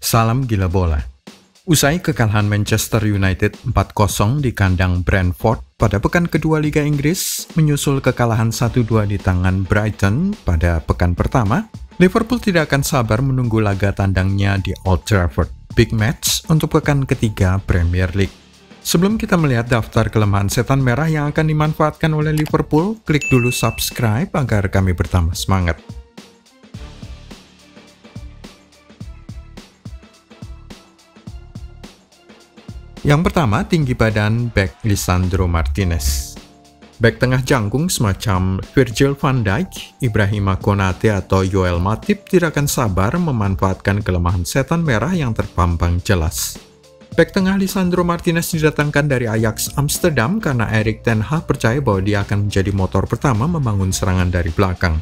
Salam gila bola. Usai kekalahan Manchester United 4-0 di kandang Brentford pada pekan kedua Liga Inggris, menyusul kekalahan 1-2 di tangan Brighton pada pekan pertama, Liverpool tidak akan sabar menunggu laga tandangnya di Old Trafford, big match untuk pekan ketiga Premier League. Sebelum kita melihat daftar kelemahan setan merah yang akan dimanfaatkan oleh Liverpool, klik dulu subscribe agar kami bertambah semangat. Yang pertama, tinggi badan bek Lisandro Martinez. Bek tengah jangkung semacam Virgil van Dijk, Ibrahima Konate atau Joel Matip tidak akan sabar memanfaatkan kelemahan setan merah yang terpampang jelas. Bek tengah Lisandro Martinez didatangkan dari Ajax Amsterdam karena Erik ten Hag percaya bahwa dia akan menjadi motor pertama membangun serangan dari belakang.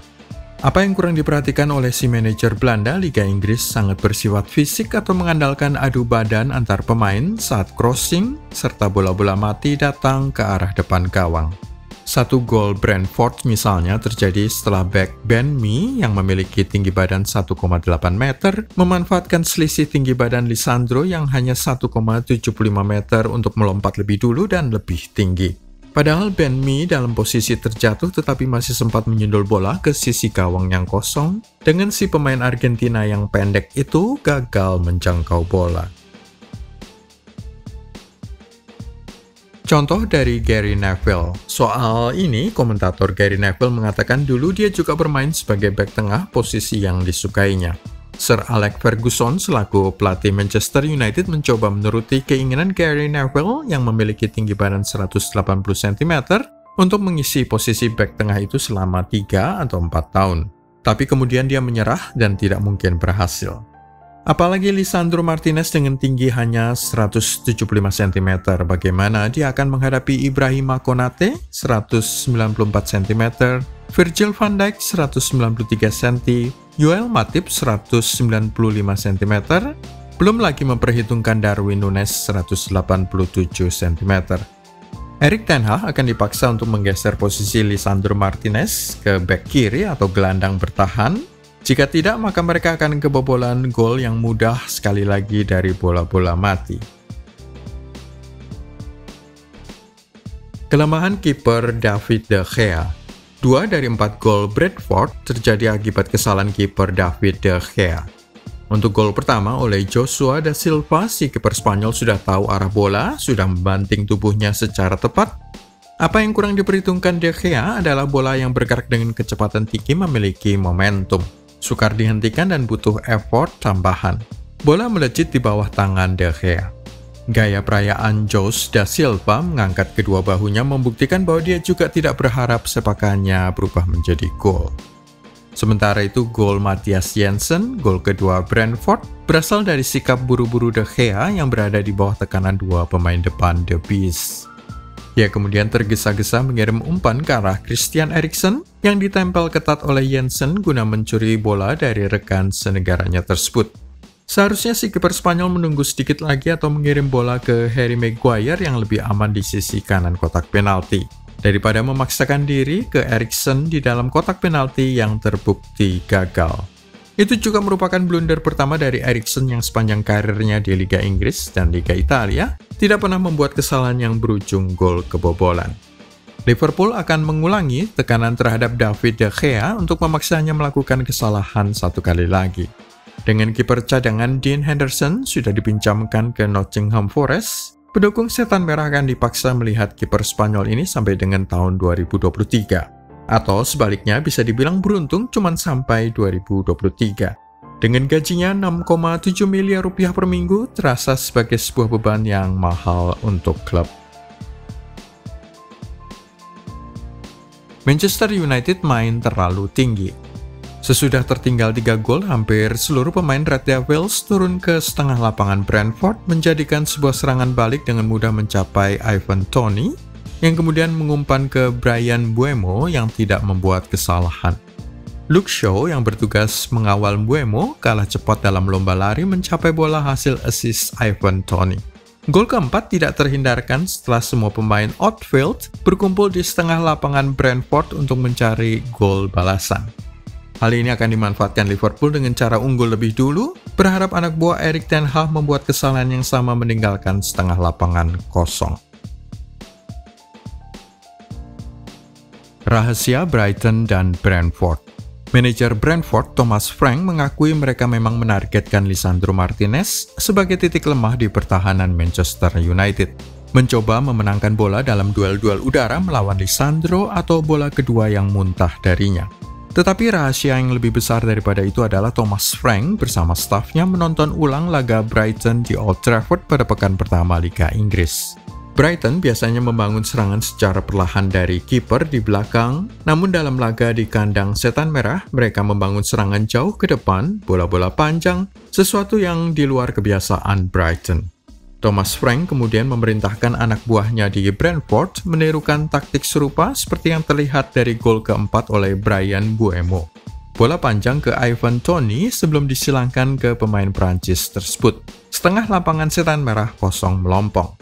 Apa yang kurang diperhatikan oleh si manajer Belanda, Liga Inggris sangat bersifat fisik atau mengandalkan adu badan antar pemain saat crossing, serta bola-bola mati datang ke arah depan gawang. Satu gol Brentford misalnya terjadi setelah back Ben Mee yang memiliki tinggi badan 1,8 meter, memanfaatkan selisih tinggi badan Lisandro yang hanya 1,75 meter untuk melompat lebih dulu dan lebih tinggi. Padahal Ben Mee dalam posisi terjatuh tetapi masih sempat menyundul bola ke sisi gawang yang kosong, dengan si pemain Argentina yang pendek itu gagal menjangkau bola. Contoh dari Gary Neville. Soal ini, komentator Gary Neville mengatakan dulu dia juga bermain sebagai bek tengah, posisi yang disukainya. Sir Alex Ferguson selaku pelatih Manchester United mencoba menuruti keinginan Gary Neville yang memiliki tinggi badan 180 cm untuk mengisi posisi bek tengah itu selama 3 atau 4 tahun. Tapi kemudian dia menyerah dan tidak mungkin berhasil. Apalagi Lisandro Martinez dengan tinggi hanya 175 cm, bagaimana dia akan menghadapi Ibrahima Konate 194 cm, Virgil van Dijk 193 cm, Joel Matip 195 cm, belum lagi memperhitungkan Darwin Núñez 187 cm. Erik ten Hag akan dipaksa untuk menggeser posisi Lisandro Martinez ke bek kiri atau gelandang bertahan. Jika tidak, maka mereka akan kebobolan gol yang mudah sekali lagi dari bola-bola mati. Kelemahan kiper David De Gea. 2 dari 4 gol Brentford terjadi akibat kesalahan kiper David De Gea. Untuk gol pertama oleh Joshua da Silva, si kiper Spanyol sudah tahu arah bola, sudah membanting tubuhnya secara tepat. Apa yang kurang diperhitungkan De Gea adalah bola yang bergerak dengan kecepatan tinggi memiliki momentum, sukar dihentikan dan butuh effort tambahan. Bola melejit di bawah tangan De Gea. Gaya perayaan Josh da Silva mengangkat kedua bahunya membuktikan bahwa dia juga tidak berharap sepakannya berubah menjadi gol. Sementara itu gol Matthias Jensen, gol kedua Brentford, berasal dari sikap buru-buru De Gea yang berada di bawah tekanan dua pemain depan The Beast. Dia kemudian tergesa-gesa mengirim umpan ke arah Christian Eriksen yang ditempel ketat oleh Jensen guna mencuri bola dari rekan senegaranya tersebut. Seharusnya si kiper Spanyol menunggu sedikit lagi atau mengirim bola ke Harry Maguire yang lebih aman di sisi kanan kotak penalti, daripada memaksakan diri ke Eriksen di dalam kotak penalti yang terbukti gagal. Itu juga merupakan blunder pertama dari Eriksen yang sepanjang karirnya di Liga Inggris dan Liga Italia tidak pernah membuat kesalahan yang berujung gol kebobolan. Liverpool akan mengulangi tekanan terhadap David De Gea untuk memaksanya melakukan kesalahan satu kali lagi. Dengan kiper cadangan Dean Henderson sudah dipinjamkan ke Nottingham Forest, pendukung setan merah akan dipaksa melihat kiper Spanyol ini sampai dengan tahun 2023. Atau sebaliknya bisa dibilang beruntung cuma sampai 2023. Dengan gajinya 6,7 miliar rupiah per minggu, terasa sebagai sebuah beban yang mahal untuk klub. Manchester United main terlalu tinggi. Sesudah tertinggal 3 gol, hampir seluruh pemain Red Devils turun ke setengah lapangan Brentford, menjadikan sebuah serangan balik dengan mudah mencapai Ivan Toney, yang kemudian mengumpan ke Bryan Mbeumo yang tidak membuat kesalahan. Luke Shaw yang bertugas mengawal Mbeumo kalah cepat dalam lomba lari mencapai bola hasil assist Ivan Toney. Gol keempat tidak terhindarkan setelah semua pemain outfield berkumpul di setengah lapangan Brentford untuk mencari gol balasan. Hal ini akan dimanfaatkan Liverpool dengan cara unggul lebih dulu, berharap anak buah Erik ten Hag membuat kesalahan yang sama meninggalkan setengah lapangan kosong. Rahasia Brighton dan Brentford. Manajer Brentford, Thomas Frank, mengakui mereka memang menargetkan Lisandro Martinez sebagai titik lemah di pertahanan Manchester United. Mencoba memenangkan bola dalam duel-duel udara melawan Lisandro atau bola kedua yang muntah darinya. Tetapi rahasia yang lebih besar daripada itu adalah Thomas Frank bersama stafnya menonton ulang laga Brighton di Old Trafford pada pekan pertama Liga Inggris. Brighton biasanya membangun serangan secara perlahan dari kiper di belakang, namun dalam laga di kandang Setan Merah, mereka membangun serangan jauh ke depan, bola-bola panjang, sesuatu yang di luar kebiasaan Brighton. Thomas Frank kemudian memerintahkan anak buahnya di Brentford menirukan taktik serupa seperti yang terlihat dari gol keempat oleh Bryan Mbeumo. Bola panjang ke Ivan Toney sebelum disilangkan ke pemain Prancis tersebut. Setengah lapangan Setan Merah kosong melompong.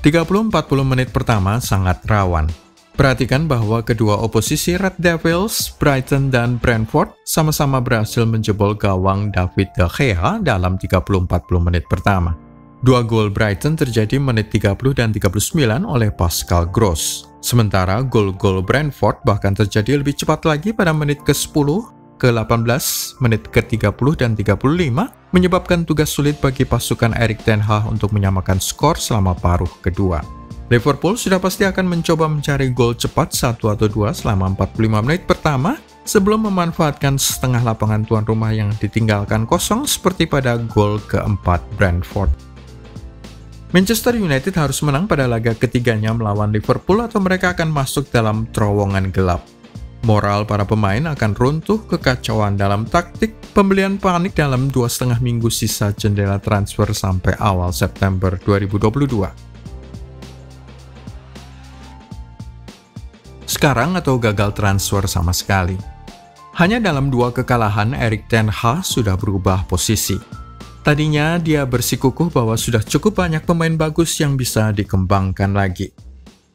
30-40 menit pertama sangat rawan. Perhatikan bahwa kedua oposisi Red Devils, Brighton dan Brentford sama-sama berhasil menjebol gawang David De Gea dalam 30-40 menit pertama. Dua gol Brighton terjadi menit 30 dan 39 oleh Pascal Gross. Sementara gol-gol Brentford bahkan terjadi lebih cepat lagi pada menit ke-10, ke-18, menit ke-30 dan 35, menyebabkan tugas sulit bagi pasukan Erik ten Hag untuk menyamakan skor selama paruh kedua. Liverpool sudah pasti akan mencoba mencari gol cepat 1 atau 2 selama 45 menit pertama sebelum memanfaatkan setengah lapangan tuan rumah yang ditinggalkan kosong seperti pada gol keempat Brentford. Manchester United harus menang pada laga ketiganya melawan Liverpool atau mereka akan masuk dalam terowongan gelap. Moral para pemain akan runtuh, kekacauan dalam taktik, pembelian panik dalam 2,5 minggu sisa jendela transfer sampai awal September 2022. Sekarang atau gagal transfer sama sekali. Hanya dalam 2 kekalahan, Erik ten Hag sudah berubah posisi. Tadinya dia bersikukuh bahwa sudah cukup banyak pemain bagus yang bisa dikembangkan lagi.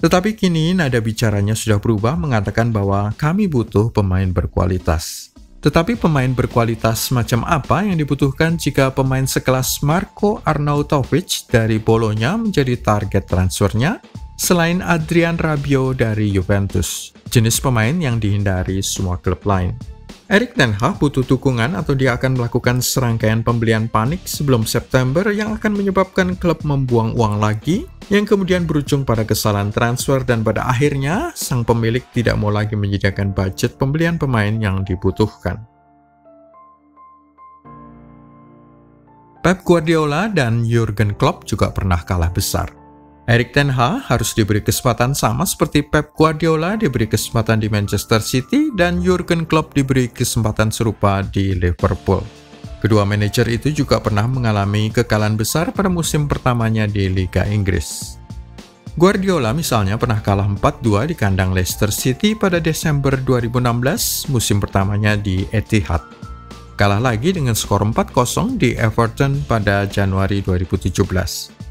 Tetapi kini nada bicaranya sudah berubah mengatakan bahwa kami butuh pemain berkualitas. Tetapi pemain berkualitas macam apa yang dibutuhkan jika pemain sekelas Marko Arnautovic dari Bologna menjadi target transfernya? Selain Adrian Rabiot dari Juventus, jenis pemain yang dihindari semua klub lain. Erik ten Hag butuh dukungan atau dia akan melakukan serangkaian pembelian panik sebelum September yang akan menyebabkan klub membuang uang lagi, yang kemudian berujung pada kesalahan transfer dan pada akhirnya sang pemilik tidak mau lagi menyediakan budget pembelian pemain yang dibutuhkan. Pep Guardiola dan Jurgen Klopp juga pernah kalah besar. Erik ten Hag harus diberi kesempatan sama seperti Pep Guardiola diberi kesempatan di Manchester City dan Jurgen Klopp diberi kesempatan serupa di Liverpool. Kedua manajer itu juga pernah mengalami kekalahan besar pada musim pertamanya di Liga Inggris. Guardiola misalnya pernah kalah 4-2 di kandang Leicester City pada Desember 2016 musim pertamanya di Etihad. Kalah lagi dengan skor 4-0 di Everton pada Januari 2017.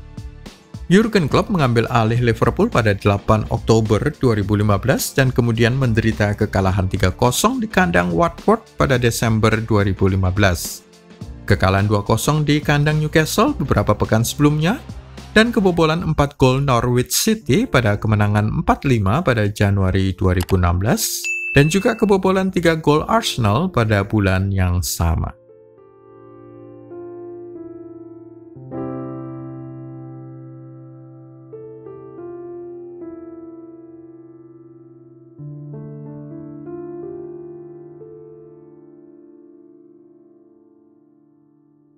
Jurgen Klopp mengambil alih Liverpool pada 8 Oktober 2015 dan kemudian menderita kekalahan 3-0 di kandang Watford pada Desember 2015. Kekalahan 2-0 di kandang Newcastle beberapa pekan sebelumnya, dan kebobolan 4 gol Norwich City pada kemenangan 4-5 pada Januari 2016, dan juga kebobolan 3 gol Arsenal pada bulan yang sama.